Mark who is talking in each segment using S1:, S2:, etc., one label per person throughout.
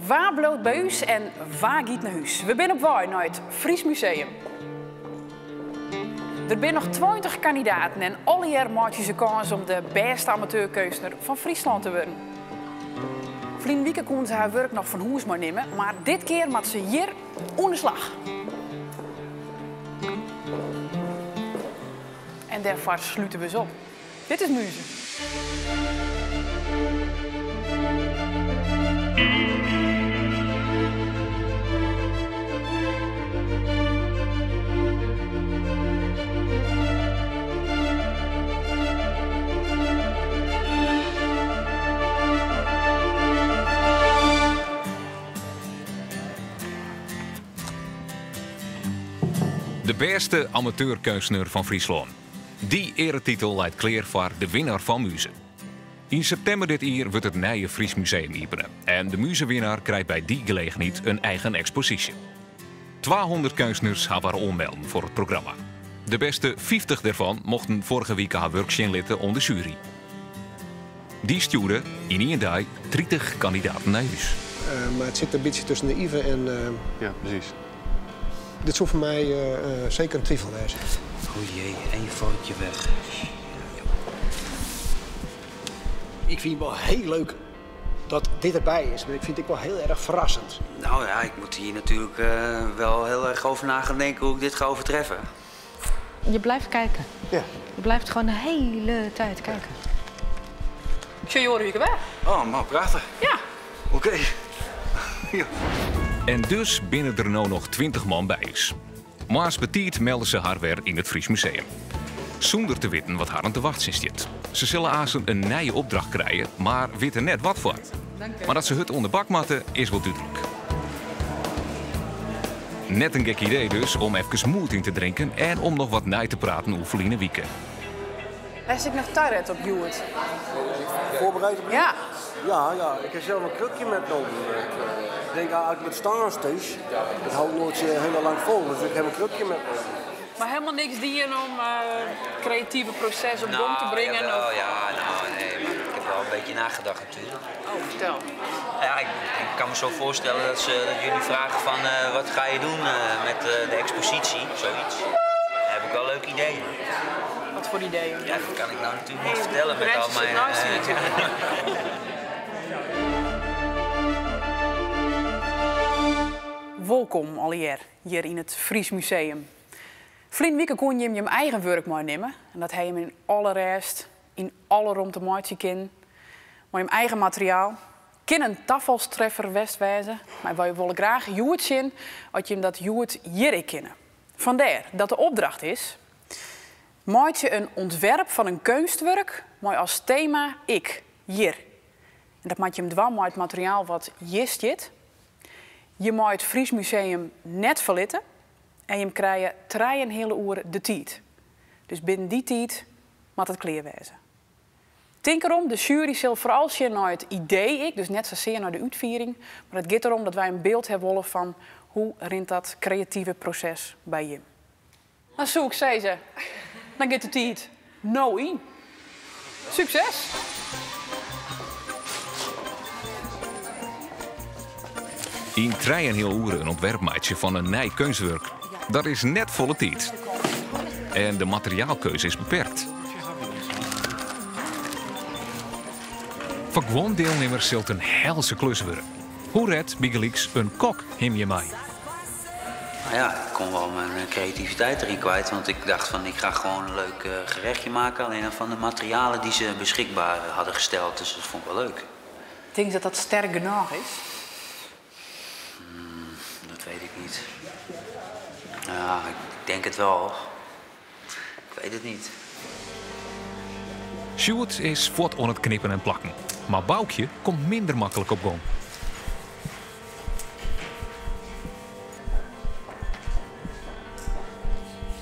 S1: Waar bloot bij u en waar giet naar huis? We zijn op weg naar het Fries Museum. Er zijn nog 20 kandidaten en alle jaar maak je ze kans om de beste amateurkunstenaar van Friesland te worden. Vlien Wieke kon ze haar werk nog van huis maar nemen, maar dit keer moet ze hier aan de slag. En daarvoor sluiten we ze op. Dit is Muze.
S2: De beste amateurkunstenaar van Friesland. Die eretitel leidt kleer voor de winnaar van Muze. In september dit jaar wordt het nieuwe Fries Museum openen. En de Muzewinnaar krijgt bij die gelegenheid een eigen expositie. 200 kunstenaars hebben haar aanmelden voor het programma. De beste 50 daarvan mochten vorige week haar werk inlitten onder de jury. Die stuurde in één dag 30 kandidaten naar huis.
S3: Maar het zit een beetje tussen de Ive en...
S4: Ja, precies.
S3: Dit zou voor mij zeker een twijfel wezen.
S5: O jee, één foutje weg.
S3: Ik vind het wel heel leuk dat dit erbij is, maar ik vind het wel heel erg verrassend.
S5: Nou ja, ik moet hier natuurlijk wel heel erg over na gaan denken hoe ik dit ga overtreffen.
S6: Je blijft kijken.
S3: Ja.
S6: Je blijft gewoon de hele tijd kijken.
S1: Zo Joren Wieke weg.
S5: Oh, maar prachtig.
S1: Ja.
S5: Oké. Ja.
S2: En dus binnen er nou nog 20 man bij is. Maas betiert melden ze haar weer in het Fries Museum. Zonder te weten wat haar aan te wachten zit. Ze zullen azen een nieuwe opdracht krijgen, maar weten net wat voor. Maar dat ze het onder bak matten is wel duidelijk. Net een gek idee dus om even moed in te drinken en om nog wat na te praten over Vline Wieke.
S1: Lijst ik nog tarret op Joert?
S7: Voorbereid op
S1: Ja.
S7: Ja, ik heb zelf een krukje metgenomen. Ik denk eigenlijk met staansteus, dat houdt nooit heel lang vol, dus ik heb een krukje metgenomen.
S1: Maar helemaal niks dienen om creatieve proces op gang te brengen?
S5: Jawel,
S1: Of...
S5: ja, nee, maar ik heb wel een beetje nagedacht natuurlijk.
S1: Oh, vertel.
S5: Ja, ik kan me zo voorstellen dat jullie vragen van wat ga je doen met de expositie, zoiets. Dan heb ik wel leuke ideeën.
S1: Wat voor ideeën?
S5: Ja, dat kan ik nou natuurlijk niet vertellen met al mijn...
S1: Welkom alweer hier in het Fries Museum. Vlien Wieke kon je hem eigen werk maar nemen. En dat hij hem in alle rest, in alle ruimte maatje kan. Maar hem eigen materiaal. Kan een tafelstreffer westwijzen. Maar wij willen graag Joert zien, dat je hem dat Joert hier kennen. Vandaar dat de opdracht is... maak je een ontwerp van een kunstwerk, maar als thema ik, hier. En dat maak je hem dwam met het materiaal wat hier zit. Je moet het Fries Museum net verlitten en je krijgt 3 hele uren de tijd. Dus binnen die tijd moet het klaar wezen. Denk erom, de jury zal vooral zien naar het idee, dus net zozeer naar de uitvoering. Maar het gaat erom dat wij een beeld hebben van hoe rint dat creatieve proces bij je. Dan zoek ze. Dan gaat de tijd nou in. Succes!
S2: In 3,5 uur een ontwerpmaatje van een nieuw kunstwerk. Dat is net volle tijd. En de materiaalkeuze is beperkt. Voor gewoon deelnemers zult een helse klus worden. Hoe redt Biggelix een kok hem je mij?
S5: Nou ja, ik kon wel mijn creativiteit erin kwijt, want ik dacht van ik ga gewoon een leuk gerechtje maken. Alleen van de materialen die ze beschikbaar hadden gesteld, dus dat vond ik wel leuk.
S1: Denk je dat dat sterk genoeg is?
S5: Dat weet ik niet. Ja, ik denk het wel. Ik weet het niet.
S2: Sjoerd is voort aan het knippen en plakken. Maar Boukje komt minder makkelijk op gang.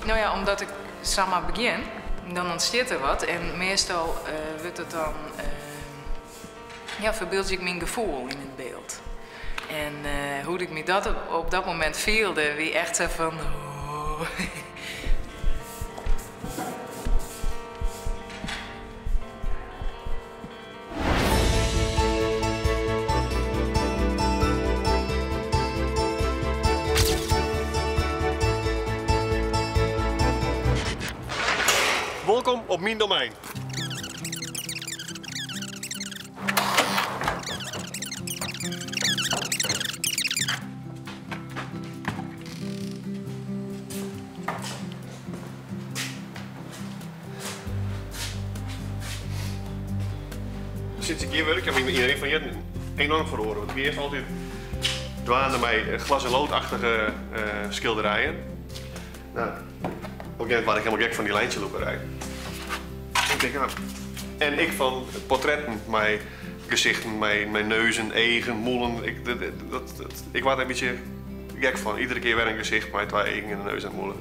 S6: Nou ja, omdat ik samen begin, dan ontstaat er wat. En meestal wordt het dan... verbeeld ik mijn gevoel in het beeld. En hoe ik me dat op dat moment voelde, wie echt zo van... Oh.
S4: op mijn domein. Sinds ik hier werk heb ik iedereen van je enorm verloren. Want ik eerst altijd dwaande mij glas- en loodachtige schilderijen. Nou, op een gegeven moment was ik helemaal gek van die lijntjeloeperij. Ik denk, nou, en ik van portretten, mijn gezichten, mijn neuzen, egen, moelen. Ik was er een beetje gek van. Iedere keer weer een gezicht met 2 egen en een neus en moelen.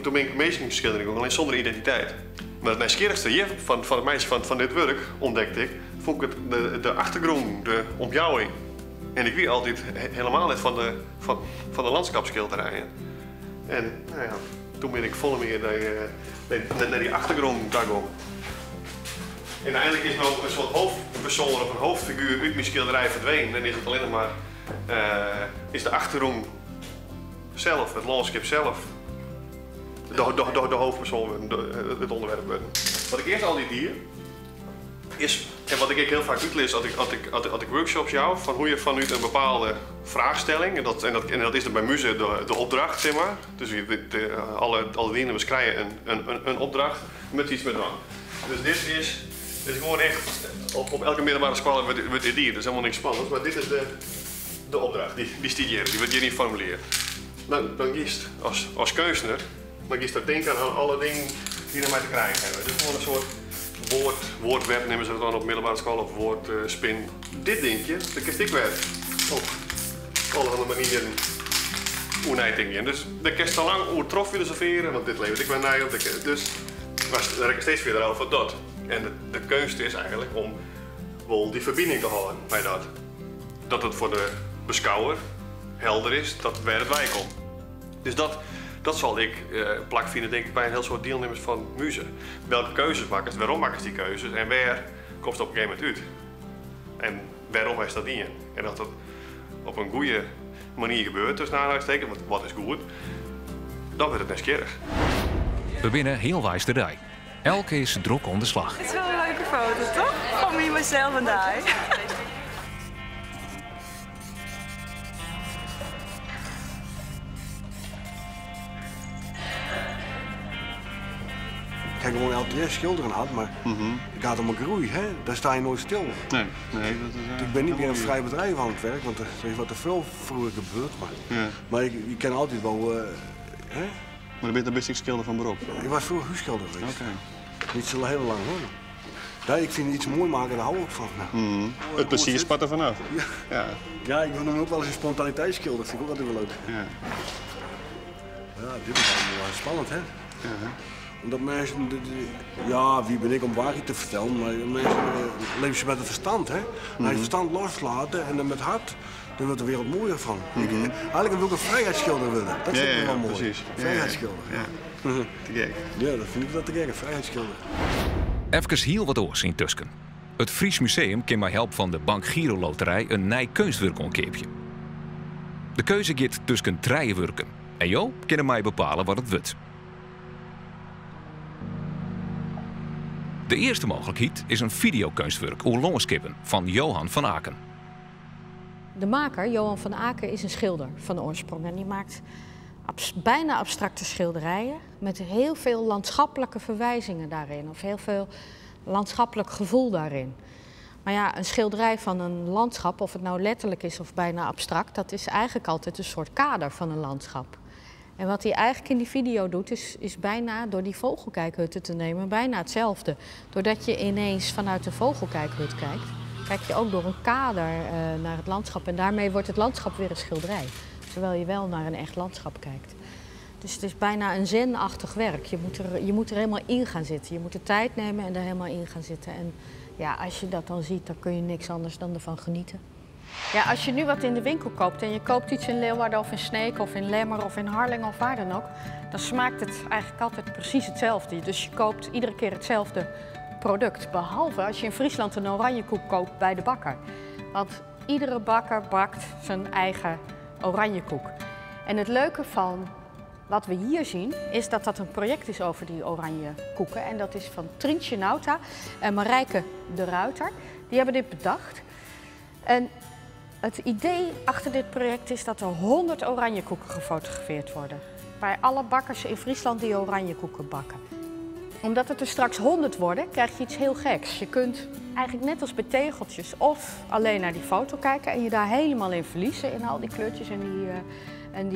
S4: Toen ben ik meestal schildering ook alleen zonder identiteit. Maar het nieuwsgierigste hier van het meisje van dit werk ontdekte ik, vond ik het de achtergrond, de ontjouwing. En ik weet altijd helemaal niet van de landschapsschilderijen. En nou ja, toen ben ik volle meer naar die achtergrond gegaan. En eigenlijk is nou een soort hoofdpersoon of een hoofdfiguur uit mijn schilderij verdwenen. En is het alleen nog maar is de achtergrond zelf, het landschap zelf. De hoofdpersoon, het onderwerp. Wat ik eerst altijd hier is, en wat ik heel vaak uitlees als ik workshops jou, van hoe je vanuit een bepaalde vraagstelling, en dat is er bij Muze de opdracht, zeg maar. Dus alle deelnemers krijgen een opdracht met iets met dwang. Dus dit is gewoon echt, op elke middelbare school wordt dit hier, dat is helemaal niks spannends, maar dit is de opdracht, die studeren, die wordt hier niet formuleerd. Dan kiest als kunstenaar, dan kiest dat denken aan alle dingen die ermee te krijgen hebben. Dus gewoon een soort woordweb nemen ze het dan op middelbare school of woordspin. Dit dingetje, dat kiest ik weer op allerhande manieren oenijtingen. Dus daar kun je al lang oer trof filosoferen, want dit levert ik bij mij op. Dus daar rek ik steeds weer over dat. En de kunst is eigenlijk om wel die verbinding te houden bij dat. Dat het voor de beschouwer helder is dat waar het wij komt. Dus dat zal ik plak vinden, denk ik, bij een heel soort deelnemers van Muze. Welke keuzes maken ze, waarom maken ze die keuzes en waar komt het op een gegeven moment uit? En waarom is dat niet? En dat op een goede manier gebeurt, tussen aanhalingstekens, want wat is goed, dan wordt het nieuwsgierig.
S2: We binnen heel wijs de rij. Elke is druk om de slag.
S8: Het is wel een leuke foto, toch? Kom hier mezelf en daar.
S7: Ik heb gewoon elke keer schilderen gehad, maar het gaat om een groei, hè? Daar sta je nooit stil.
S4: Nee, dat is...
S7: Ik ben niet meer in een vrij bedrijf aan het werk, want er is wat te veel vroeger gebeurd. Maar je kan altijd wel... hè?
S4: Maar je bent een beste schilder van beroep?
S7: Ik was vroeger huisschilder geweest.
S4: Oké.
S7: Niet zo heel lang hoor. Ja, ik vind iets mooi maken, daar hou ik van.
S4: Het plezier spat er vanaf.
S7: Ja, ik wil hem ook wel eens een spontaniteitsschilder, vind ik ook altijd wel leuk. Ja, dit is wel spannend, hè? Omdat mensen, ja, wie ben ik om waarheid te vertellen, maar mensen leven ze met het verstand, hè? Als je het verstand loslaten en dan met hart, dan wordt de wereld mooier van. Eigenlijk wil ik een vrijheidsschilder willen. Dat vind ik wel mooi.
S4: Precies.
S7: Vrijheidsschilder.
S4: Te gek.
S7: Ja, dat vind ik wel te gek, een vrijheidsschilder.
S2: Even heel wat oors in Tusken. Het Fries Museum kan met hulp van de Bank Giro Loterij een nij kunstwerk omkeepje. De keuze gaat tussen 3 werken. En Jo kan mij bepalen wat het wordt. De eerste mogelijkheid is een videokunstwerk oer Longeskippen van Johan van Aken.
S9: De maker, Johan van Aken, is een schilder van oorsprong. En die maakt bijna abstracte schilderijen met heel veel landschappelijke verwijzingen daarin. Of heel veel landschappelijk gevoel daarin. Maar ja, een schilderij van een landschap, of het nou letterlijk is of bijna abstract, dat is eigenlijk altijd een soort kader van een landschap. En wat hij eigenlijk in die video doet, is bijna door die vogelkijkhutten te nemen, bijna hetzelfde. Doordat je ineens vanuit de vogelkijkhut kijkt, kijk je ook door een kader naar het landschap. En daarmee wordt het landschap weer een schilderij. Terwijl je wel naar een echt landschap kijkt. Dus het is bijna een zen-achtig werk. Je moet er helemaal in gaan zitten. Je moet de tijd nemen en er helemaal in gaan zitten. En ja, als je dat dan ziet, dan kun je niks anders dan ervan genieten. Ja, als je nu wat in de winkel koopt en je koopt iets in Leeuwarden of in Sneek of in Lemmer of in Harlingen of waar dan ook, dan smaakt het eigenlijk altijd precies hetzelfde. Dus je koopt iedere keer hetzelfde product. Behalve als je in Friesland een oranjekoek koopt bij de bakker. Want iedere bakker bakt zijn eigen oranjekoek. En het leuke van wat we hier zien is dat dat een project is over die oranje koeken. En dat is van Trientje Nauta en Marijke de Ruiter. Die hebben dit bedacht. En het idee achter dit project is dat er 100 oranje koeken gefotografeerd worden. Bij alle bakkers in Friesland die oranje koeken bakken. Omdat het er straks 100 worden, krijg je iets heel geks. Je kunt eigenlijk net als bij tegeltjes of alleen naar die foto kijken en je daar helemaal in verliezen. In al die kleurtjes en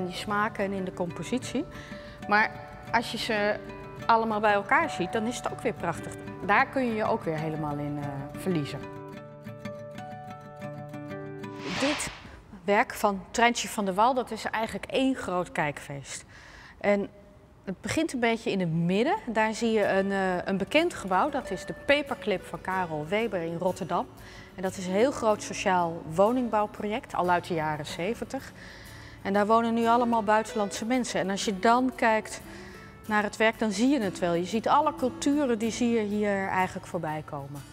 S9: die smaken en in de compositie. Maar als je ze allemaal bij elkaar ziet, dan is het ook weer prachtig. Daar kun je je ook weer helemaal in verliezen. Dit werk van Treintje van der Wal, dat is eigenlijk één groot kijkfeest. En het begint een beetje in het midden. Daar zie je een bekend gebouw. Dat is de Paperclip van Karel Weber in Rotterdam. En dat is een heel groot sociaal woningbouwproject, al uit de jaren 70. En daar wonen nu allemaal buitenlandse mensen. En als je dan kijkt naar het werk, dan zie je het wel. Je ziet alle culturen, die zie je hier eigenlijk voorbij komen.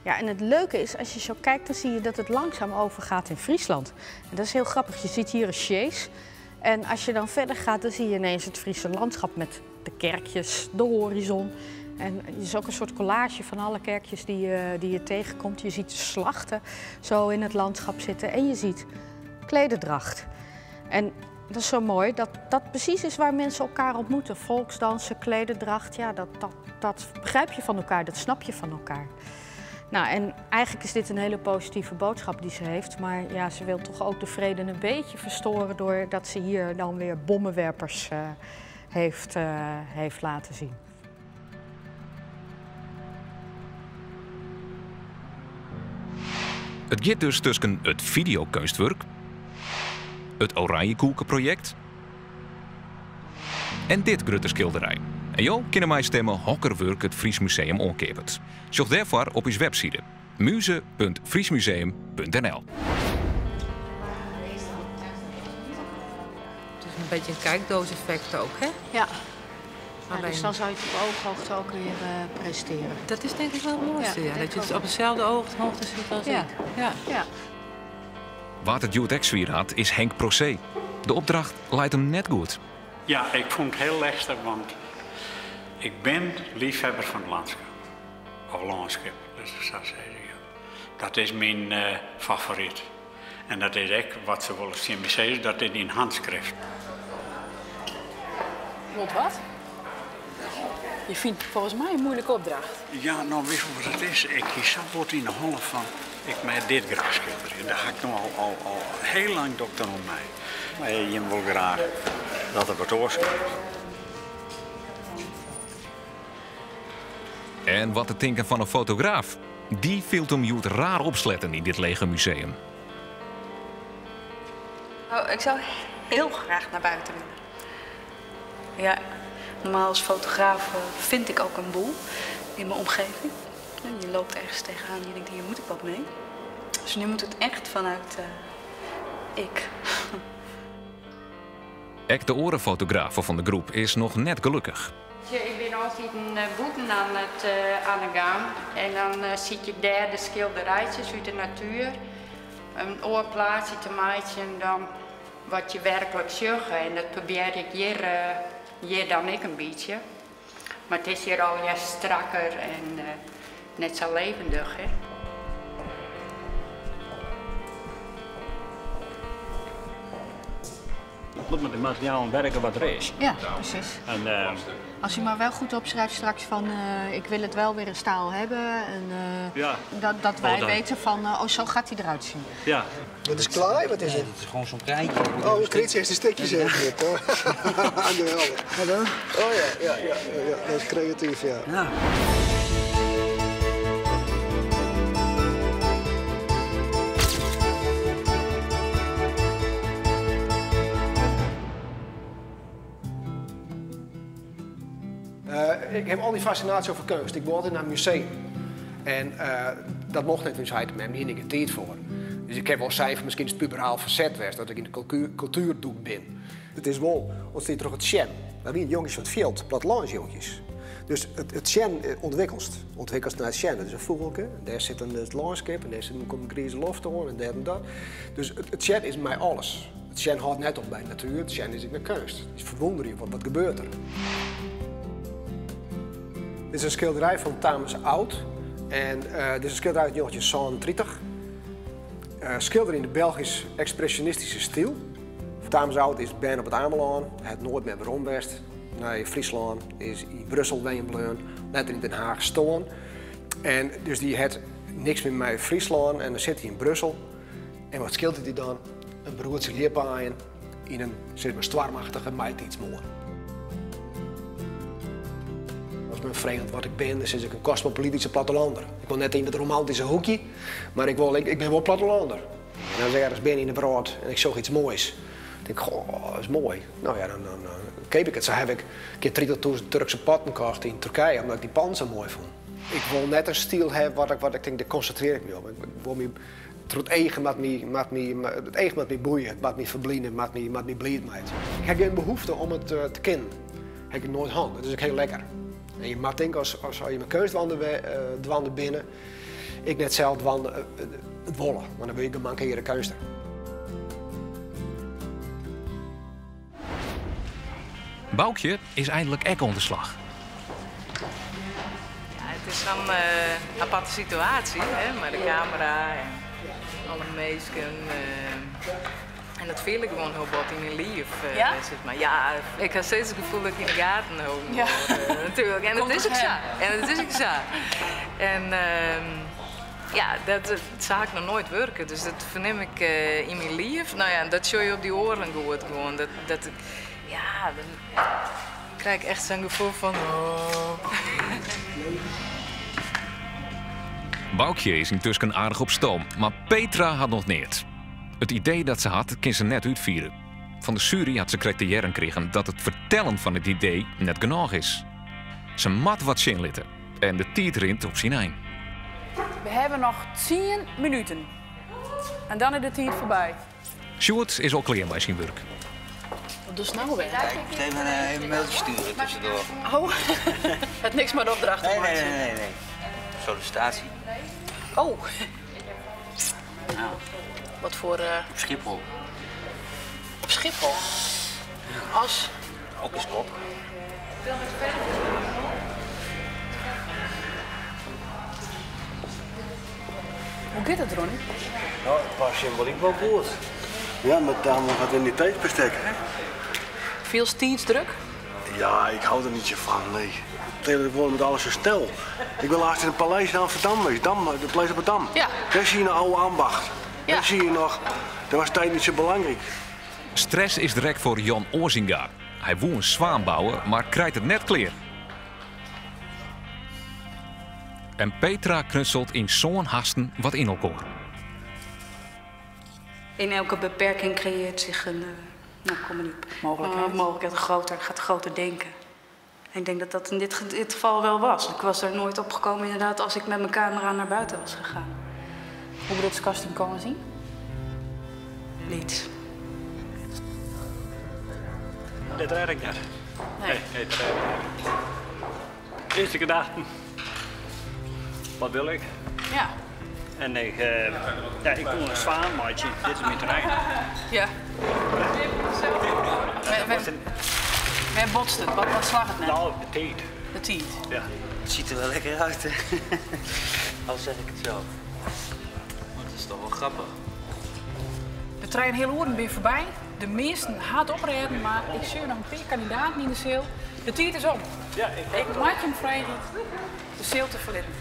S9: Ja, en het leuke is, als je zo kijkt, dan zie je dat het langzaam overgaat in Friesland. En dat is heel grappig. Je ziet hier een sjees. En als je dan verder gaat, dan zie je ineens het Friese landschap met de kerkjes, de horizon. En het is ook een soort collage van alle kerkjes die je tegenkomt. Je ziet de slachten zo in het landschap zitten en je ziet klederdracht. En dat is zo mooi, dat precies is waar mensen elkaar ontmoeten. Volksdansen, klederdracht, ja, dat begrijp je van elkaar, dat snap je van elkaar. Nou, en eigenlijk is dit een hele positieve boodschap die ze heeft. Maar ja, ze wil toch ook de vrede een beetje verstoren doordat ze hier dan weer bommenwerpers heeft laten zien.
S2: Het gaat dus tussen het videokunstwerk, het Oranje Koekenproject en dit grote schilderij. En jou kunnen mij stemmen hokkerwerk het Fries Museum onkepert. Zoek daarvoor op uw website muze.friesmuseum.nl.
S6: Het is een beetje een kijkdoos-effect ook, hè?
S9: Ja. Dus dan zou je het op ooghoogte ook weer presenteren.
S6: Dat is denk ik wel het mooiste, ja. Dat je het op dezelfde hoogte ziet als ik. Ja.
S2: Wat het Jutex weer had, is Henk Procé. De opdracht lijkt hem net goed.
S10: Ja, ik vond het heel lastig, want ik ben liefhebber van het landschap. Of landschap, dus ik zou zeggen. Ja. Dat is mijn favoriet. En dat is ook wat ze willen zien. Zeggen dat is in handschrift.
S1: Wat? Je vindt volgens mij een moeilijke opdracht.
S10: Ja, nou weet je wat het is? Ik zat wordt in de holle van, ik mij dit graag schilderen. Daar ga ik nog al heel lang dokter om mij. Maar je wil graag dat er wat oorschrijft.
S2: En wat te denken van een fotograaf? Die viel hem Joet raar opsletten in dit lege museum.
S8: Oh, ik zou heel graag naar buiten willen. Ja, normaal als fotograaf vind ik ook een boel in mijn omgeving. Je loopt ergens tegenaan en je denkt, hier moet ik wat mee. Dus nu moet het echt vanuit ik.
S2: Ek de orenfotograaf van de groep is nog net gelukkig.
S11: Ik ben altijd een boeten aan de gang. En dan zie je daar de schilderijtjes uit de natuur. Een oorplaatsje te maken en dan wat je werkelijk zegt. En dat probeer ik hier dan ik een beetje. Maar het is hier al strakker en net zo levendig. Hè?
S10: Het moet met de materialen werken wat er is.
S9: Ja, precies.
S10: En,
S9: als je maar wel goed opschrijft straks van ik wil het wel weer in staal hebben. En dat wij weten van zo gaat hij eruit zien.
S10: Ja.
S3: Wat is klaar? Wat is het?
S5: Het is gewoon zo'n krijtje.
S3: Oh, een krijtje heeft een stukje zeker. Aan de helft. Wat dan? Oh ja, dat is creatief, ja. Ik heb al die fascinatie over kunst. Ik wil altijd naar een museum. En dat mocht net, dus hij met me niet tijd voor. Dus ik heb wel zijn van misschien het puberaal verzet was dat ik in de cultuurdoek ben. Het is wel, als je terug het Sjen. We hebben jongens van het veld, plattelandsjongetjes. Dus het Sjen ontwikkelt naar het Sjen. Dat is een vogelke, daar zit het landschap en daar zit een grijze loft aan en dat en dat. Dus het Sjen is mij alles. Het Sjen houdt net op bij de natuur, het Sjen is in de kunst. Dus verwonder je, wat gebeurt er? Dit is een schilderij van Thomas Oud. En dit is een schilderij uit 1937. Schilder in de Belgisch-expressionistische stijl. Thomas Oud is ben op het Ameland, hij heeft nooit meer waarom best. Naar Friesland, is in Brussel weenbleun, net in Den Haag staan. En dus die heeft niks meer met Friesland en dan zit hij in Brussel. En wat schildert hij dan? Een broertje leerpaaien in een zeg maar stormachtige maitidsmoor. Als men vreemd wat ik ben, dan is ik een cosmopolitische plattelander. Ik wil net in het romantische hoekje, maar ik ben wel platelander. En als ik ergens ben in de brood en ik zag iets moois, dan denk ik, goh, dat is mooi. Nou ja, dan keep ik het. Zo heb ik een keer 30.000 Turkse potten gekocht in Turkije, omdat ik die pan zo mooi vond. Ik wil net een stijl hebben wat ik denk, daar concentreer ik me op. Ik wil me, het eigen met me boeien, het met me verblinden, met me blij maakt. Ik heb geen behoefte om het te kennen. Heb ik nooit hand. Dat is ook heel lekker. En je mag denken, als je mijn keusdwanden binnen, ik net zelf het wollen, want dan wil ik een mankeren kunster.
S2: Boukje is eindelijk ook onder slag.
S6: Ja, het is een aparte situatie, hè, met de camera en alle mensen. En dat viel ik gewoon heel wat in mijn lief.
S8: Ja?
S6: Maar ja, ik had steeds het gevoel dat ik in de gaten houden word, natuurlijk. En dat is ook zo. En ja, dat zou ik nog nooit werken. Dus dat verneem ik in mijn lief. Nou ja, dat show je op die oren goed gewoon. Ja, dan krijg ik echt zo'n gevoel van... Oh.
S2: Boukje is intussen aardig op stoom, maar Petra had nog niet. Het idee dat ze had, kon ze net uitvieren. Van de jury had ze criteriën gekregen dat het vertellen van het idee net genoeg is. Ze mat wat zinlitten en de tijd rint op zijn eind.
S1: We hebben nog 10 minuten. En dan is de tijd voorbij.
S2: Sjoerd is al klaar bij zijn werk.
S1: Wat doe je nou weer?
S5: Ik moet even een mailtje sturen tussendoor.
S1: Oh, het niks maar de opdrachten.
S5: Nee. Sollicitatie.
S1: Oh.
S5: Nou,
S1: Wat voor...
S5: op Schiphol.
S1: Op Schiphol? Als...
S5: Ook eens kop.
S1: Hoe gaat het, Ronnie?
S7: Nou, het was symboliek wel goed. Ja, met name wat in die tijdsbestek.
S1: Veel druk?
S7: Ja, ik hou er niet zo van, nee. Ik word met alles zo stil. Ik wil laatst in het paleis in Amsterdam wezen, de paleis op het Dam.
S1: Ja.
S7: Daar zie je een oude ambacht.
S1: Ja.
S7: Daar zie je nog, dat was tijd niet zo belangrijk.
S2: Stress is direct voor Jan Oorzinga. Hij wil een zwaan bouwen, maar krijgt het net kleer. En Petra knutselt in zo'n hasten wat in elkaar.
S8: In elke beperking creëert zich een mogelijkheid. Gaat groter denken. En ik denk dat dat in dit geval wel was. Ik was er nooit op gekomen inderdaad als ik met mijn camera naar buiten was gegaan.
S1: Hoe bedoelt casting komen zien?
S8: Niet.
S10: Dit red ik net.
S1: Nee.
S10: Nee, dat red ik niet. Eerste gedachten. Wat wil ik?
S1: Ja.
S10: En ik kon een zwaan, maatje. Dit is mijn terrein.
S1: Ja. Waar botst het? Wat slag het net?
S10: Nou, de tijd.
S1: De tijd.
S10: Ja.
S5: Het ziet er wel lekker uit, hè? Al zeg ik het zelf. Maar het is toch wel grappig.
S1: De trein heel oren weer voorbij. De meesten hard oprijden, maar ik zie nog een paar kandidaten in de sale. De tijd is om.
S10: Ja,
S1: Ik maak hem vrij de sale te verlitten.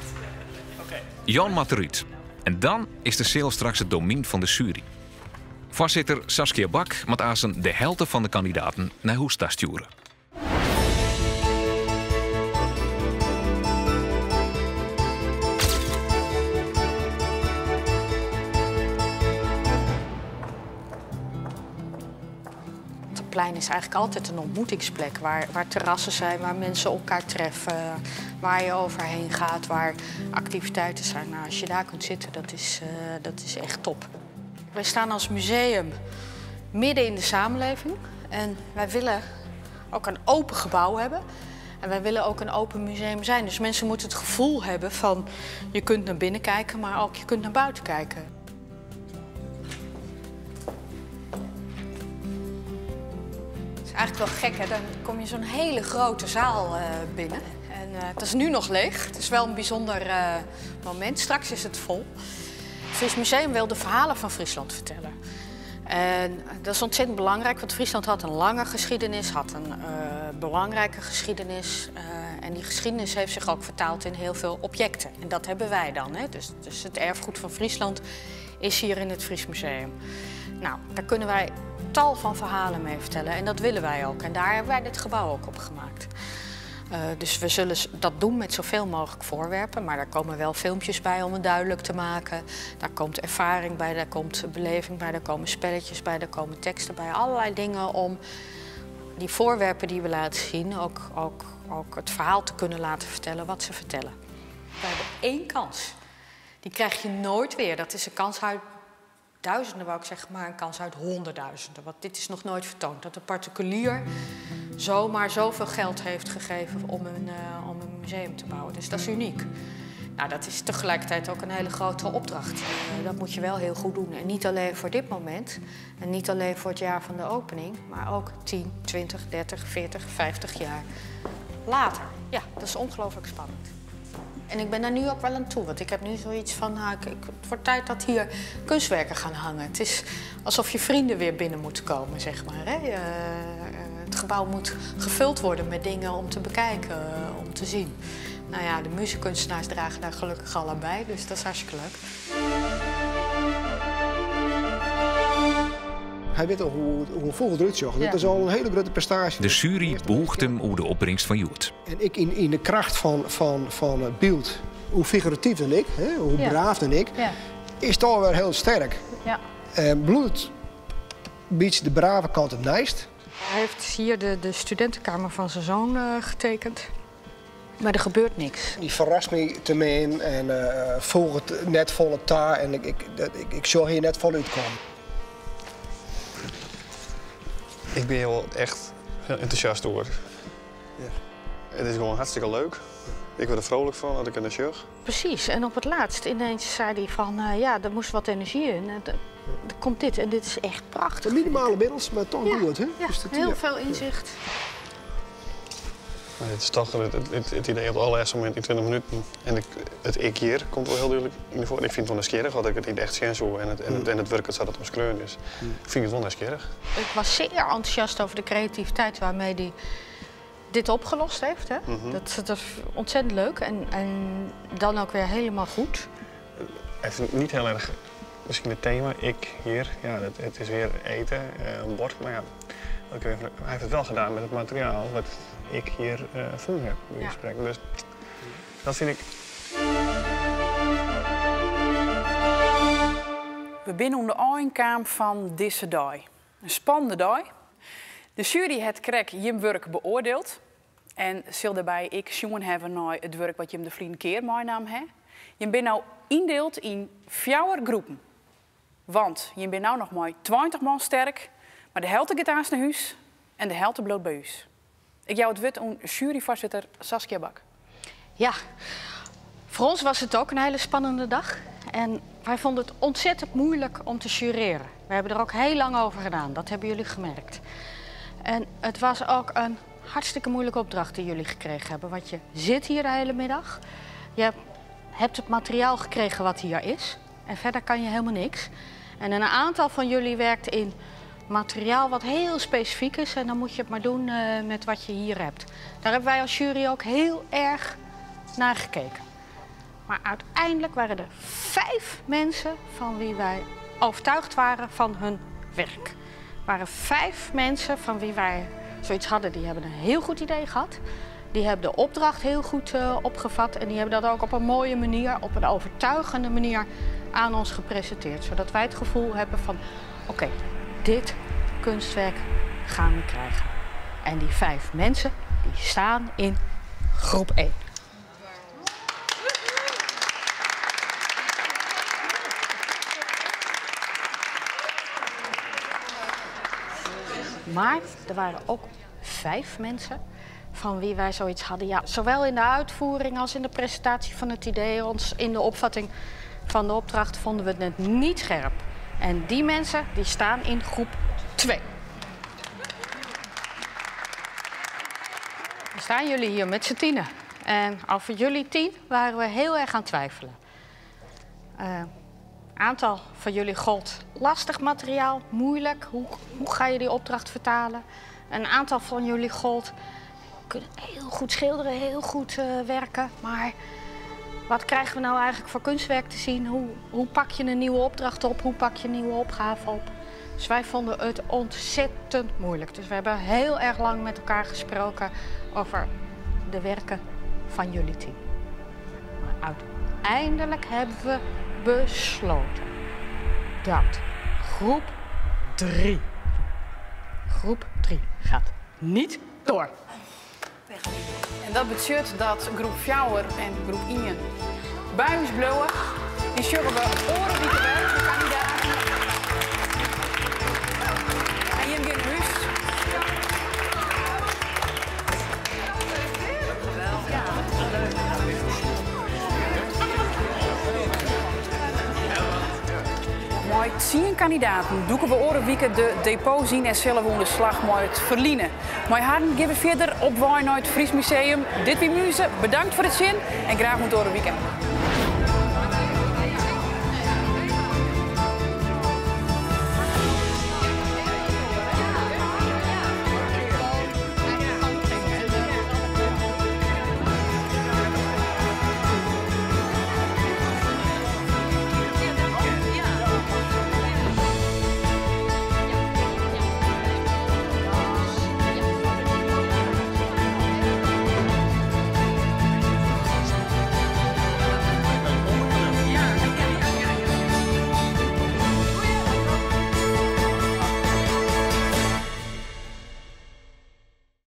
S2: Jan maakt eruit. En dan is de sale straks het domein van de jury. Voorzitter Saskia Bak moet aanstaan de helft van de kandidaten naar huis sturen.
S9: Het plein is eigenlijk altijd een ontmoetingsplek waar terrassen zijn, waar mensen elkaar treffen, waar je overheen gaat, waar activiteiten zijn. Nou, als je daar kunt zitten, dat is echt top. Wij staan als museum midden in de samenleving en wij willen ook een open gebouw hebben. En wij willen ook een open museum zijn. Dus mensen moeten het gevoel hebben van je kunt naar binnen kijken, maar ook je kunt naar buiten kijken. eigenlijk wel gek, hè? Dan kom je zo'n hele grote zaal binnen. En het is nu nog leeg. Het is wel een bijzonder moment. Straks is het vol. Het Fries Museum wil de verhalen van Friesland vertellen. En dat is ontzettend belangrijk, want Friesland had een lange geschiedenis, had een belangrijke geschiedenis. En die geschiedenis heeft zich ook vertaald in heel veel objecten. En dat hebben wij dan, hè? Dus het erfgoed van Friesland is hier in het Fries Museum. Nou, daar kunnen wij tal van verhalen mee vertellen en dat willen wij ook. En daar hebben wij dit gebouw ook op gemaakt. Dus we zullen dat doen met zoveel mogelijk voorwerpen, maar daar komen wel filmpjes bij om het duidelijk te maken. Daar komt ervaring bij, daar komt beleving bij, daar komen spelletjes bij, daar komen teksten bij. Allerlei dingen om die voorwerpen die we laten zien ook het verhaal te kunnen laten vertellen wat ze vertellen. We hebben 1 kans. Die krijg je nooit weer. Dat is een kans uit duizenden, wou ik zeggen, maar een kans uit honderdduizenden. Want dit is nog nooit vertoond. Dat een particulier zomaar zoveel geld heeft gegeven om een museum te bouwen. Dus dat is uniek. Nou, dat is tegelijkertijd ook een hele grote opdracht. Dat moet je wel heel goed doen. En niet alleen voor dit moment. En niet alleen voor het jaar van de opening. Maar ook 10, 20, 30, 40, 50 jaar later. Ja, dat is ongelooflijk spannend. En ik ben daar nu ook wel aan toe. Want ik heb nu zoiets van, het wordt tijd dat hier kunstwerken gaan hangen. Het is alsof je vrienden weer binnen moeten komen, zeg maar. Hè? Het gebouw moet gevuld worden met dingen om te bekijken, om te zien. Nou ja, de muziekkunstenaars dragen daar gelukkig al aan bij, dus dat is hartstikke leuk.
S3: Hij weet al hoe een vogel eruit zag. Dat is al een hele grote prestatie.
S2: De jury boegt hem over de opbrengst van Joet.
S3: En ik in de kracht van het beeld, hoe figuratief dan ik, hè, hoe braaf dan ik, is toch wel heel sterk.
S9: Ja.
S3: Bloed biedt de brave kant het meest.
S9: Hij heeft hier de studentenkamer van zijn zoon getekend. Maar er gebeurt niks.
S3: Die verrast me te min en volg het net volle taar en ik zou hier net voluit komen.
S4: Ik ben heel echt heel enthousiast door. Ja. Het is gewoon hartstikke leuk. Ik word er vrolijk van als ik er naar zag.
S9: Precies, en op het laatst ineens zei hij van ja, er moest wat energie in. Er komt dit en dit is echt prachtig.
S3: De minimale middels, maar toch doe het, hè?
S9: Ja, dus heel veel inzicht.
S4: Het is toch het idee op het allerlaatste moment in 20 minuten. En het ik hier komt wel heel duidelijk in voor. Ik vind het wel nieuwsgierig, want ik het niet echt zie zo. En het werkt zodat het ons kleur is. Ik vind het wel nieuwsgierig.
S9: Ik was zeer enthousiast over de creativiteit waarmee hij dit opgelost heeft. Hè? Dat is ontzettend leuk en dan ook weer helemaal goed.
S4: Het is niet heel erg misschien het thema, ik hier. Ja, het is weer eten, een bord. Maar ja, hij heeft het wel gedaan met het materiaal wat ik hier gevonden heb in gesprek. Dus dat vind ik.
S1: We binnen om de eindkamer van deze dag. Een spannende dag. De jury het krek Jim werk beoordeeld. En zal daarbij ik jongen hebben naar het werk wat Jim de Vlien keer meenam he. Je bent nou indeeld in 4 groepen. Want je bent nou nog maar 20 man sterk, maar de helft gaat aan naar huis en de helft bloot bij huis. Ik jou het wit aan juryvoorzitter Saskia Bak.
S9: Ja, voor ons was het ook een hele spannende dag. En wij vonden het ontzettend moeilijk om te jureren. We hebben er ook heel lang over gedaan, dat hebben jullie gemerkt. En het was ook een hartstikke moeilijke opdracht die jullie gekregen hebben. Want je zit hier de hele middag. Je hebt het materiaal gekregen wat hier is. En verder kan je helemaal niks. En een aantal van jullie werkt in materiaal wat heel specifiek is. En dan moet je het maar doen met wat je hier hebt. Daar hebben wij als jury ook heel erg naar gekeken. Maar uiteindelijk waren er 5 mensen van wie wij overtuigd waren van hun werk. Er waren 5 mensen van wie wij zoiets hadden, die hebben een heel goed idee gehad. Die hebben de opdracht heel goed opgevat en die hebben dat ook op een mooie manier, op een overtuigende manier aan ons gepresenteerd. Zodat wij het gevoel hebben van, oké, dit kunstwerk gaan we krijgen. En die 5 mensen, die staan in groep 1. Maar er waren ook 5 mensen van wie wij zoiets hadden. Ja, zowel in de uitvoering als in de presentatie van het idee, in de opvatting van de opdracht vonden we het niet scherp. En die mensen die staan in groep 2. staan jullie hier met z'n tienen. En over jullie 10 waren we heel erg aan het twijfelen. Aantal van jullie gold lastig materiaal, moeilijk. Hoe ga je die opdracht vertalen? Een aantal van jullie gold kunnen heel goed schilderen, heel goed werken. Maar wat krijgen we nou eigenlijk voor kunstwerk te zien? Hoe pak je een nieuwe opdracht op? Hoe pak je een nieuwe opgave op? Dus wij vonden het ontzettend moeilijk. Dus we hebben heel erg lang met elkaar gesproken over de werken van jullie team. Maar uiteindelijk hebben we besloten dat groep 3 gaat niet door.
S1: En dat betekent dat groep 4 en groep 1 bij ons blijven. Die zullen we oren die de kandidaten. En hier gaan huis. Met 10 kandidaten doeken we oren weekend de depot zien en zullen we aan de slag met het verliezen. Mijn haren geven verder op wij naar het Fries Museum. Dit was Muze. Bedankt voor het zien en graag tot het weekend.